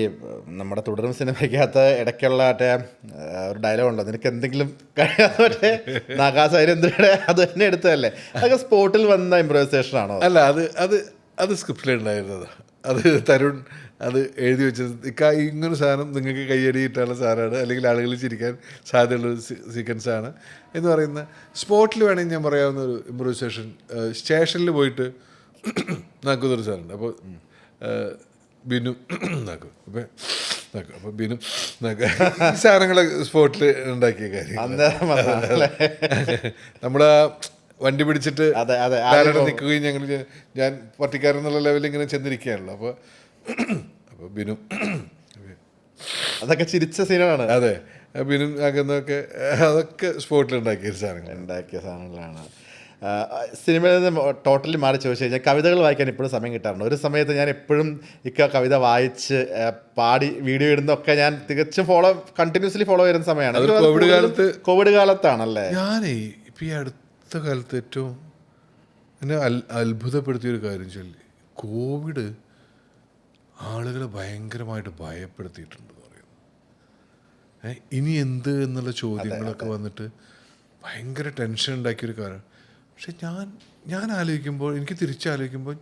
ഈ നമ്മുടെ തുടരും സിനിമയ്ക്കകത്ത് ഇടയ്ക്കുള്ള മറ്റേ ഒരു ഡയലോഗ് ഉണ്ടോ, നിനക്ക് എന്തെങ്കിലും കഴിയാതെ മറ്റേ നാഗാസാര്യന്ദ്രയുടെ അത് തന്നെ എടുത്തതല്ലേ, അതൊക്കെ സ്പോട്ടിൽ വന്ന ഇംപ്രൈസേഷൻ ആണോ? അല്ല, അത് സ്ക്രിപ്റ്റിലുണ്ടായിരുന്നത്. അത് തരുൺ അത് എഴുതി വെച്ചത്. ഇങ്ങനൊരു സാധനം നിങ്ങൾക്ക് കയ്യടി കിട്ടാനുള്ള സാധനമാണ്, അല്ലെങ്കിൽ ആളുകൾ ചിരിക്കാൻ സാധ്യതയുള്ളൊരു സീക്വൻസാണ് എന്ന് പറയുന്ന സ്പോട്ടിൽ വേണമെങ്കിൽ ഞാൻ പറയാവുന്ന ഒരു ഇംപ്രൈസേഷൻ. സ്റ്റേഷനിൽ പോയിട്ട് നാക്കുന്നൊരു സാധനമുണ്ട്. അപ്പോൾ ബിനു നാക്കും, അപ്പോൾ ബിനു നാക്കുക, ഈ സാധനങ്ങൾ സ്പോട്ടിൽ ഉണ്ടാക്കിയ കാര്യം. നമ്മളാ വണ്ടി പിടിച്ചിട്ട് നിൽക്കുകയും ഞാൻ പട്ടിക്കാരൻ എന്നുള്ള ലെവലിൽ ഇങ്ങനെ ചെന്നിരിക്കുകയാണല്ലോ. അപ്പോൾ ബിനു അതൊക്കെ ചിരിച്ച സീനാണ്. അതെ, ബിനു ആക്കുന്നതൊക്കെ അതൊക്കെ സ്പോട്ടിൽ ഉണ്ടാക്കിയ സാധനങ്ങളാണ്. സിനിമയിൽ നിന്ന് ടോട്ടലി മാറി ചോദിച്ചു കഴിഞ്ഞാൽ കവിതകൾ വായിക്കാൻ ഇപ്പോഴും സമയം കിട്ടാറുണ്ട്. ഒരു സമയത്ത് ഞാൻ എപ്പോഴും കവിത വായിച്ച് പാടി വീഡിയോ ഇടുന്നൊക്കെ ഞാൻ തികച്ചും കണ്ടിന്യൂസ്ലി ഫോളോ ചെയ്യുന്ന സമയമാണ്. കോവിഡ് കാലത്താണല്ലേ. ഞാനേ ഇപ്പം ഈ അടുത്ത കാലത്ത് ഏറ്റവും എന്നെ അത്ഭുതപ്പെടുത്തിയൊരു കാര്യം ചൊല്ലി, കോവിഡ് ആളുകളെ ഭയങ്കരമായിട്ട് ഭയപ്പെടുത്തിയിട്ടുണ്ടെന്ന് പറയുന്നു. ഇനി എന്ത് എന്നുള്ള ചോദ്യങ്ങളൊക്കെ വന്നിട്ട് ഭയങ്കര ടെൻഷൻ ഉണ്ടാക്കിയൊരു കാര്യം. പക്ഷെ ഞാൻ ആലോചിക്കുമ്പോൾ, എനിക്ക് തിരിച്ചാലോചിക്കുമ്പോൾ,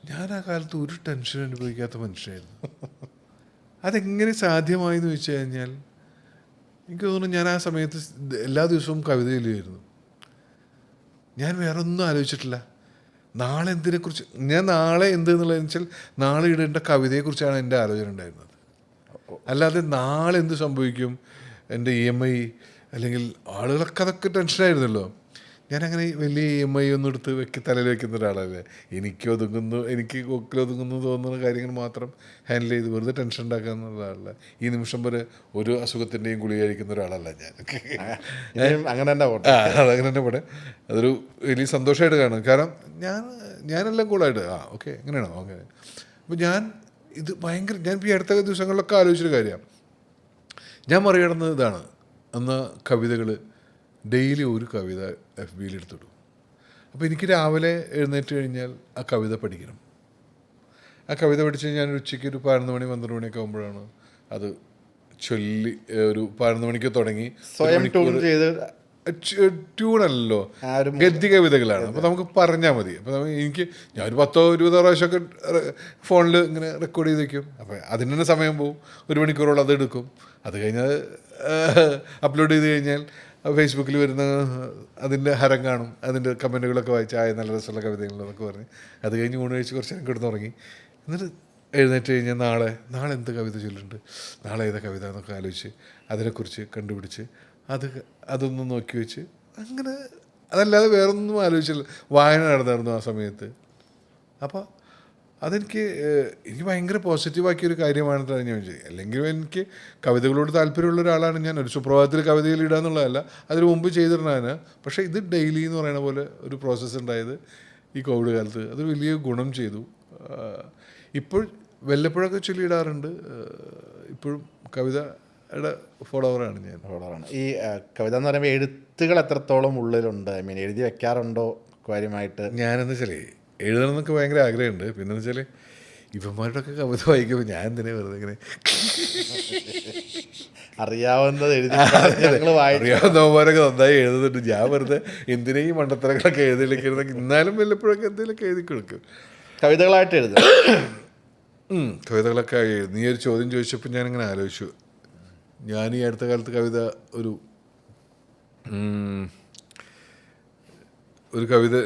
ഞാൻ ആ കാലത്ത് ഒരു ടെൻഷൻ അനുഭവിക്കാത്ത മനുഷ്യനായിരുന്നു. അതെങ്ങനെ സാധ്യമായി എന്ന് ചോദിച്ചു കഴിഞ്ഞാൽ എനിക്ക് തോന്നുന്നു ഞാൻ ആ സമയത്ത് എല്ലാ ദിവസവും കവിത എഴുതുമായിരുന്നു. ഞാൻ വേറെ ഒന്നും ആലോചിച്ചിട്ടില്ല. നാളെ എന്തിനെക്കുറിച്ച്, ഞാൻ നാളെ എന്ത് എന്നുള്ളതെന്ന് വെച്ചാൽ നാളെ ഇടേണ്ട കവിതയെക്കുറിച്ചാണ് എൻ്റെ ആലോചന ഉണ്ടായിരുന്നത്. അല്ലാതെ നാളെ എന്ത് സംഭവിക്കും, എൻ്റെ EMI അല്ലെങ്കിൽ ആളുകളൊക്കെ അതൊക്കെ ടെൻഷനായിരുന്നല്ലോ. ഞാനങ്ങനെ വലിയ EMI ഒന്നും എടുത്ത് തലയിൽ വെക്കുന്ന ഒരാളല്ലേ. എനിക്ക് കൊക്കിലൊതുങ്ങുന്നു തോന്നുന്ന കാര്യങ്ങൾ മാത്രം ഹാൻഡിൽ ചെയ്ത് വെറുതെ ടെൻഷൻ ഉണ്ടാക്കാന്നുള്ള ആളല്ല. ഈ നിമിഷം വരെ ഒരു അസുഖത്തിൻ്റെയും ഗുളിക കഴിക്കുന്ന ഒരാളല്ല ഞാൻ. അങ്ങനെ തന്നെ അതങ്ങനെ തന്നെ പോട്ടെ. അതൊരു വലിയ സന്തോഷമായിട്ട് കാണും. കാരണം ഞാനെല്ലാം കൂളായിട്ട് ഓക്കെ എങ്ങനെയാണോ ഓക്കെ. അപ്പോൾ ഞാൻ ഈ അടുത്ത ദിവസങ്ങളിലൊക്കെ ആലോചിച്ചൊരു കാര്യമാണ്. ഞാൻ മറികടന്നത് ഇതാണ്. അന്ന് കവിതകൾ ഡെയിലി ഒരു കവിത FBയിൽ എടുത്തിടും. അപ്പോൾ എനിക്ക് രാവിലെ എഴുന്നേറ്റ് കഴിഞ്ഞാൽ ആ കവിത പഠിക്കണം. ആ കവിത പഠിച്ച് ഞാൻ ഉച്ചയ്ക്ക് ഒരു 11 മണി 12 മണിയൊക്കെ ആകുമ്പോഴാണ് അത് ചൊല്ലി. ഒരു 11 മണിക്ക് തുടങ്ങി ട്യൂണല്ലോ, ഗദ്യ കവിതകളാണ്. അപ്പോൾ നമുക്ക് പറഞ്ഞാൽ മതി. അപ്പോൾ ഞാൻ ഒരു 10-20 പ്രാവശ്യമൊക്കെ ഫോണിൽ ഇങ്ങനെ റെക്കോർഡ് ചെയ്ത് വയ്ക്കും. അപ്പോൾ അതിന് തന്നെ സമയം പോവും. 1 മണിക്കൂറോളം അത് എടുക്കും. അത് കഴിഞ്ഞാൽ അപ്ലോഡ് ചെയ്ത് കഴിഞ്ഞാൽ ഫേസ്ബുക്കിൽ വരുന്ന അതിൻ്റെ ഹരം കാണും. അതിൻ്റെ കമൻറ്റുകളൊക്കെ വായിച്ച് നല്ല രസമുള്ള കവിതകളെന്നൊക്കെ പറഞ്ഞ് അത് കഴിഞ്ഞ് ഊണ് കഴിച്ച് കുറച്ച് നേരം കിടന്ന് ഉറങ്ങി. എന്നിട്ട് എഴുന്നേറ്റ് കഴിഞ്ഞാൽ നാളെ എന്ത് കവിത ചൊല്ലുന്നുണ്ട്, നാളെ ഏതാ കവിത എന്നൊക്കെ ആലോചിച്ച് അതിനെക്കുറിച്ച് കണ്ടുപിടിച്ച് അതൊന്നും നോക്കി വെച്ച് അങ്ങനെ, അതല്ലാതെ വേറൊന്നും ആലോചിച്ചില്ല. വായന നടന്നായിരുന്നു ആ സമയത്ത്. അപ്പോൾ എനിക്ക് ഭയങ്കര പോസിറ്റീവാക്കിയൊരു കാര്യമാണെന്നാണ് ഞാൻ വിചാരിച്ചത്. അല്ലെങ്കിൽ എനിക്ക് കവിതകളോട് താല്പര്യമുള്ള ഒരാളാണ് ഞാൻ. ഒരു സുപ്രഭാതത്തിൽ കവിതയിൽ ഇടുക എന്നുള്ളതല്ല, അതിന് മുമ്പ് ചെയ്തിരുന്നതാണ്. പക്ഷേ ഇത് ഡെയിലി എന്ന് പറയുന്ന പോലെ ഒരു പ്രോസസ്സ് ഉണ്ടായത് ഈ കോവിഡ് കാലത്ത് അത് വലിയ ഗുണം ചെയ്തു. ഇപ്പോൾ വല്ലപ്പോഴൊക്കെ ചൊല്ലിയിടാറുണ്ട്. ഇപ്പോഴും കവിതയുടെ ഫോളോവറാണ് ഞാൻ. ഈ കവിത എന്ന് പറയുമ്പോൾ എഴുത്തുകൾ എത്രത്തോളം ഉള്ളിലുണ്ട്? എഴുതി വെക്കാറുണ്ടോ കാര്യമായിട്ട്? ഞാനെന്ന് വെച്ചാൽ എഴുതണം എന്നൊക്കെ ഭയങ്കര ആഗ്രഹമുണ്ട്. പിന്നെ വെച്ചാൽ ഇവന്മാരുടെയൊക്കെ കവിത വായിക്കുമ്പോൾ ഞാൻ എന്തിനാ വെറുതെ ഇങ്ങനെ അറിയാവുന്നവന്മാരൊക്കെ നന്നായി എഴുതുന്നുണ്ട്. ഞാൻ വെറുതെ എന്തിനാ ഈ മണ്ടത്തരങ്ങളൊക്കെ എഴുതിയില്ലെങ്കിൽ എന്നാലും വല്ലപ്പോഴൊക്കെ എന്തെങ്കിലുമൊക്കെ എഴുതി കൊടുക്കും. കവിതകളായിട്ട് എഴുതും. കവിതകളൊക്കെ എഴുതും. നീ ഒരു ചോദ്യം ചോദിച്ചപ്പോൾ ഞാനിങ്ങനെ ആലോചിച്ചു. ഞാൻ ഈ അടുത്ത കാലത്ത്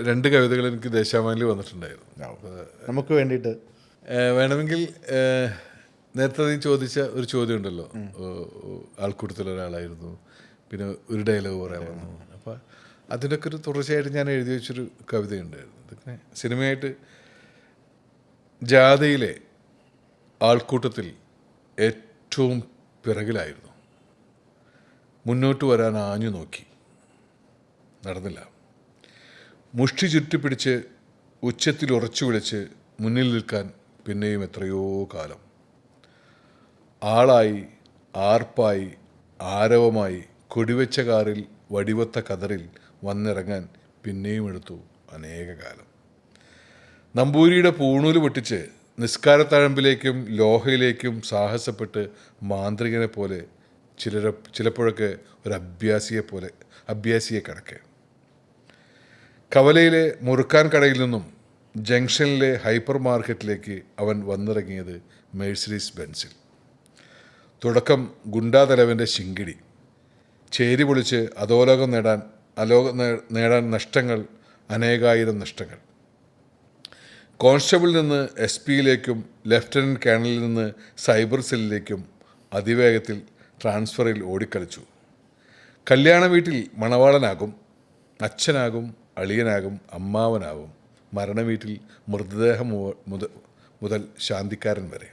രണ്ട് കവിതകൾ എനിക്ക് ദേശാഭിമാനിയിൽ വന്നിട്ടുണ്ടായിരുന്നു. നമുക്ക് വേണ്ടിയിട്ട് വേണമെങ്കിൽ നേരത്തെ നീ ചോദിച്ച ഒരു ചോദ്യം ഉണ്ടല്ലോ, ആൾക്കൂട്ടത്തിലൊരാളായിരുന്നു, പിന്നെ ഒരു ഡയലോഗ് പറയാൻ വന്നു. അപ്പോൾ അതിനൊക്കെ ഒരു തുടർച്ചയായിട്ട് ഞാൻ എഴുതി വെച്ചൊരു കവിതയുണ്ടായിരുന്നു. ഇതൊക്കെ സിനിമയായിട്ട് ജാഥയിലെ ആൾക്കൂട്ടത്തിൽ ഏറ്റവും പിറകിലായിരുന്നു. മുന്നോട്ട് വരാൻ ആഞ്ഞു നോക്കി, നടന്നില്ല. മുഷ്ടി ചുറ്റിപ്പിടിച്ച് ഉച്ചത്തിൽ ഉറച്ചു വിളിച്ച് മുന്നിൽ നിൽക്കാൻ പിന്നെയും എത്രയോ കാലം. ആളായി, ആർപ്പായി, ആരവമായി കൊടിവെച്ച കാറിൽ വടിവത്ത കതറിൽ വന്നിറങ്ങാൻ പിന്നെയും എടുത്തു അനേക കാലം. നമ്പൂരിയുടെ പൂണൂല് പൊട്ടിച്ച് നിസ്കാരത്തഴമ്പിലേക്കും ലോഹയിലേക്കും സാഹസപ്പെട്ട് മാന്ത്രികനെ പോലെ ചിലപ്പോഴൊക്കെ ഒരു അഭ്യാസിയെ കണക്കെ. കവലയിലെ മുറുക്കാൻ കടയിൽ നിന്നും ജംഗ്ഷനിലെ ഹൈപ്പർ മാർക്കറ്റിലേക്ക് അവൻ വന്നിറങ്ങിയത് മെഴ്സിഡീസ് ബെൻസിൽ. തുടക്കം ഗുണ്ടാതലവൻ്റെ ശിങ്കിടി, ചേരി പൊളിച്ച് അധോലോകം നേടാൻ നഷ്ടങ്ങൾ, അനേകായിരം നഷ്ടങ്ങൾ. കോൺസ്റ്റബിളിൽ നിന്ന് SP-യിലേക്കും ലഫ്റ്റനൻറ്റ് കേണലിൽ നിന്ന് സൈബർ സെല്ലിലേക്കും അതിവേഗത്തിൽ ട്രാൻസ്ഫറിൽ ഓടിക്കളിച്ചു. കല്യാണ വീട്ടിൽ മണവാളനാകും, അച്ഛനാകും, അളിയനാകും, അമ്മാവനാകും. മരണവീട്ടിൽ മൃതദേഹം മുതൽ ശാന്തിക്കാരൻ വരെ.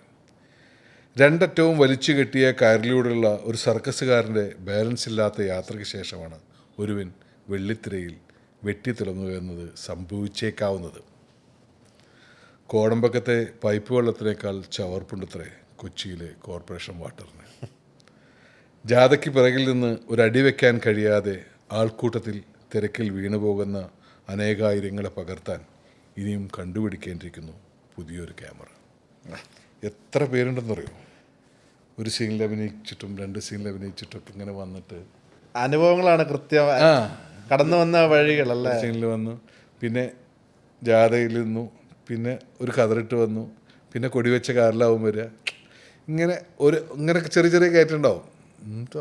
രണ്ടറ്റവും വലിച്ചു കെട്ടിയ കയറിലൂടെയുള്ള ഒരു സർക്കസുകാരൻ്റെ ബാലൻസ് ഇല്ലാത്ത യാത്രയ്ക്ക് ശേഷമാണ് ഒരുവൻ വെള്ളിത്തിരയിൽ വെട്ടിത്തിളങ്ങുക സംഭവിച്ചേക്കാവുന്നത്. കോടമ്പക്കത്തെ പൈപ്പ് വെള്ളത്തിനേക്കാൾ ചവർപ്പുണ്ടത്രേ കൊച്ചിയിലെ കോർപ്പറേഷൻ വാട്ടറിന്. ജാഥയ്ക്ക് പിറകിൽ നിന്ന് ഒരടി വയ്ക്കാൻ കഴിയാതെ ആൾക്കൂട്ടത്തിൽ തിരക്കിൽ വീണുപോകുന്ന അനേകായിരങ്ങളെ പകർത്താൻ ഇനിയും കണ്ടുപിടിക്കേണ്ടിയിരിക്കുന്നു പുതിയൊരു ക്യാമറ. എത്ര പേരുണ്ടെന്നറിയോ? ഒരു സീനിൽ അഭിനയിച്ചിട്ടും 2 സീനിൽ അഭിനയിച്ചിട്ടൊക്കെ ഇങ്ങനെ വന്നിട്ട് അനുഭവങ്ങളാണ് കൃത്യം കടന്നു വന്ന വഴികളല്ലേ. സീനിൽ വന്നു, പിന്നെ ജാഥയിൽ നിന്നു, പിന്നെ ഒരു കതറിട്ട് വന്നു, പിന്നെ കൊടിവെച്ച കാറിലാവും വരിക. ഇങ്ങനെ ചെറിയ കയറ്റുണ്ടാവും.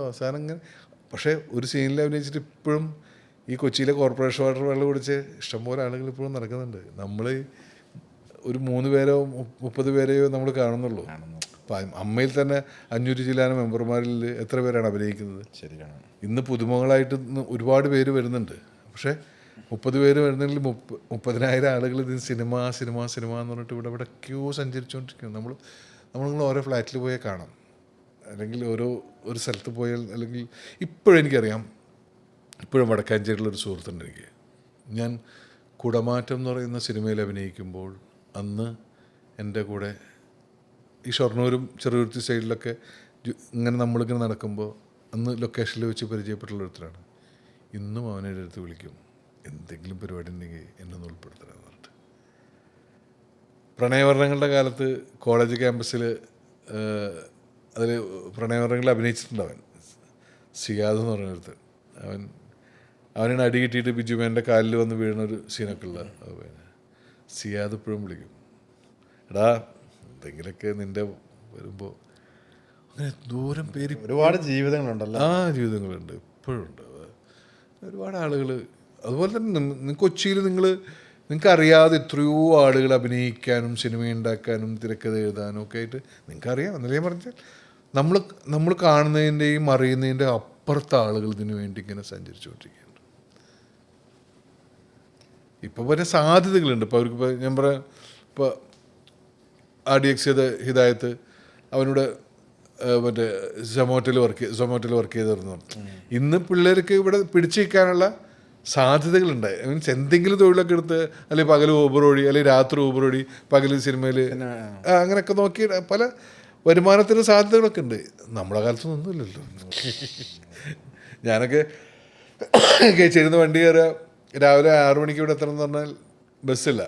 അവസാനം ഇങ്ങനെ. പക്ഷേ ഒരു സീനിൽ അഭിനയിച്ചിട്ട് ഇപ്പോഴും ഈ കൊച്ചിയിലെ കോർപ്പറേഷൻ വാട്ടർ വെള്ളം കുടിച്ച് ഇഷ്ടംപോലെ ആളുകൾ ഇപ്പോഴും നടക്കുന്നുണ്ട്. നമ്മൾ ഒരു 3 പേരോ 30 പേരെയോ നമ്മൾ കാണുന്നുള്ളൂ. അപ്പം അമ്മയിൽ തന്നെ 500 ചില്ലാനം മെമ്പർമാരിൽ എത്ര പേരാണ് അഭിനയിക്കുന്നത്? ശരിയാണ്. ഇന്ന് പുതുമുഖങ്ങളായിട്ട് ഒരുപാട് പേര് വരുന്നുണ്ട്. പക്ഷേ 30 പേര് വരുന്നെങ്കിൽ 30,000 ആളുകൾ ഇതിന് സിനിമ എന്ന് പറഞ്ഞിട്ട് ഇവിടെ ക്യൂ സഞ്ചരിച്ചുകൊണ്ടിരിക്കുന്നു. നമ്മളിങ്ങനെ ഓരോ ഫ്ലാറ്റിൽ പോയാൽ കാണാം, അല്ലെങ്കിൽ ഒരു സ്ഥലത്ത് പോയാൽ, അല്ലെങ്കിൽ ഇപ്പോഴും എനിക്കറിയാം, ഇപ്പോഴും വടക്കാഞ്ചേരിയിലൊരു സുഹൃത്തുണ്ട് എനിക്ക്. ഞാൻ കുടമാറ്റം എന്ന് പറയുന്ന സിനിമയിൽ അഭിനയിക്കുമ്പോൾ അന്ന് എൻ്റെ കൂടെ ഈ ഷൊർണൂരും ചെറുതുരുത്തി സൈഡിലൊക്കെ നമ്മളിങ്ങനെ നടക്കുമ്പോൾ അന്ന് ലൊക്കേഷനിൽ വെച്ച് പരിചയപ്പെട്ടുള്ള ഒരുത്തരാണ്. ഇന്നും അവനെ അടുത്ത് വിളിക്കും, എന്തെങ്കിലും പരിപാടി ഉണ്ടെങ്കിൽ എന്നെ ഒന്ന് ഉൾപ്പെടുത്തണമെന്ന് പറഞ്ഞിട്ട്. പ്രണയവർണ്ണങ്ങളുടെ കാലത്ത് കോളേജ് ക്യാമ്പസിൽ അതിൽ പ്രണയവർണ്ണങ്ങളിൽ അഭിനയിച്ചിട്ടുണ്ട് അവൻ. സിയാദ് എന്ന് പറഞ്ഞൊരുത്തൻ. അവനാണ് അടി കിട്ടിയിട്ട് ബിജുമേൻ്റെ കാലിൽ വന്ന് വീഴുന്നൊരു സീനൊക്കെ ഉള്ള. സിയാദ് ഇപ്പോഴും വിളിക്കും, എടാ എന്തെങ്കിലുമൊക്കെ നിൻ്റെ വരുമ്പോൾ. അങ്ങനെ ദൂരം പേര് ഒരുപാട് ജീവിതങ്ങളുണ്ടല്ലോ. ജീവിതങ്ങളുണ്ട്, ഇപ്പോഴും ഉണ്ട് ഒരുപാട് ആളുകൾ. അതുപോലെ തന്നെ കൊച്ചിയിൽ നിങ്ങൾക്ക് അറിയാതെ എത്രയോ ആളുകൾ അഭിനയിക്കാനും സിനിമ ഉണ്ടാക്കാനും തിരക്കഥ എഴുതാനും ഒക്കെ ആയിട്ട് നിങ്ങൾക്കറിയാം. എന്നല്ലേ പറഞ്ഞാൽ നമ്മൾ കാണുന്നതിൻ്റെയും അറിയുന്നതിൻ്റെ അപ്പുറത്തെ ആളുകൾ ഇതിനു വേണ്ടി ഇങ്ങനെ സഞ്ചരിച്ചുകൊണ്ടിരിക്കുകയാണ്. ഇപ്പോൾ വരെ സാധ്യതകളുണ്ട്. ഇപ്പോൾ അവർക്ക് ഞാൻ പറയാം, ഇപ്പോൾ RDX ഹിദായത്ത് അവനോട് മറ്റേ സൊമാറ്റോയിൽ വർക്ക് ചെയ്തിരുന്നു. ഇന്ന് പിള്ളേർക്ക് ഇവിടെ പിടിച്ചു നിൽക്കാനുള്ള സാധ്യതകളുണ്ടായി. മീൻസ് എന്തെങ്കിലും തൊഴിലൊക്കെ എടുത്ത്, അല്ലെങ്കിൽ പകൽ ഊബർ വഴി, അല്ലെങ്കിൽ രാത്രി ഊബർ വഴി, പകൽ സിനിമയിൽ അങ്ങനെയൊക്കെ നോക്കി പല വരുമാനത്തിന് സാധ്യതകളൊക്കെ ഉണ്ട്. നമ്മുടെ കാലത്തൊന്നും ഒന്നുമില്ലല്ലോ. ഞാനൊക്കെ ചേരുന്ന വണ്ടി കയറുക, രാവിലെ 6 മണിക്ക് ഇവിടെ എത്തണം എന്ന് പറഞ്ഞാൽ ബസ്സില്ല,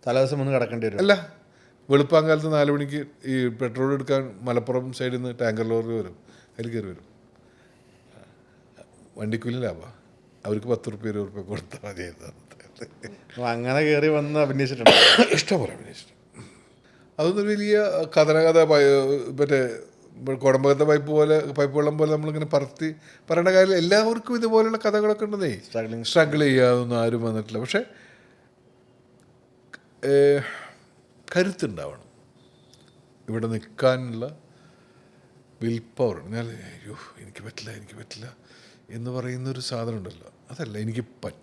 തലേദിവസം ഒന്ന് കിടക്കേണ്ടി വരും. അല്ല, വെളുപ്പാങ്കാലത്ത് 4 മണിക്ക് ഈ പെട്രോൾ എടുക്കാൻ മലപ്പുറം സൈഡിൽ നിന്ന് ടാങ്കർ ലോറി വരും, അതിൽ കയറി വരും. വണ്ടിക്കൂലി ലാഭമാണ്, അവർക്ക് 10 റുപ്യ 20 റുപ്യ കൊടുത്താൽ മതിയായിരുന്നു. അങ്ങനെ കയറി വന്ന് അഭിനയിച്ചിട്ടുണ്ട്, ഇഷ്ടംപോലെ അഭിനയിച്ചിട്ടുണ്ട്. അതൊന്നും വലിയ കഥ മറ്റേ കുടമ്പകത്തെ പൈപ്പ് വെള്ളം പോലെ നമ്മളിങ്ങനെ പറയേണ്ട കാര്യം. എല്ലാവർക്കും ഇതുപോലെയുള്ള കഥകളൊക്കെ ഉണ്ടെന്നേ. സ്ട്രഗിൾ ചെയ്യാതൊന്നും ആരും വന്നിട്ടില്ല. പക്ഷേ കരുത്തുണ്ടാവണം, ഇവിടെ നിൽക്കാനുള്ള വിൽ പവർ. ഞാൻ എനിക്ക് പറ്റില്ല എന്ന് പറയുന്നൊരു സാധനം ഉണ്ടല്ലോ, അതല്ല, എനിക്ക്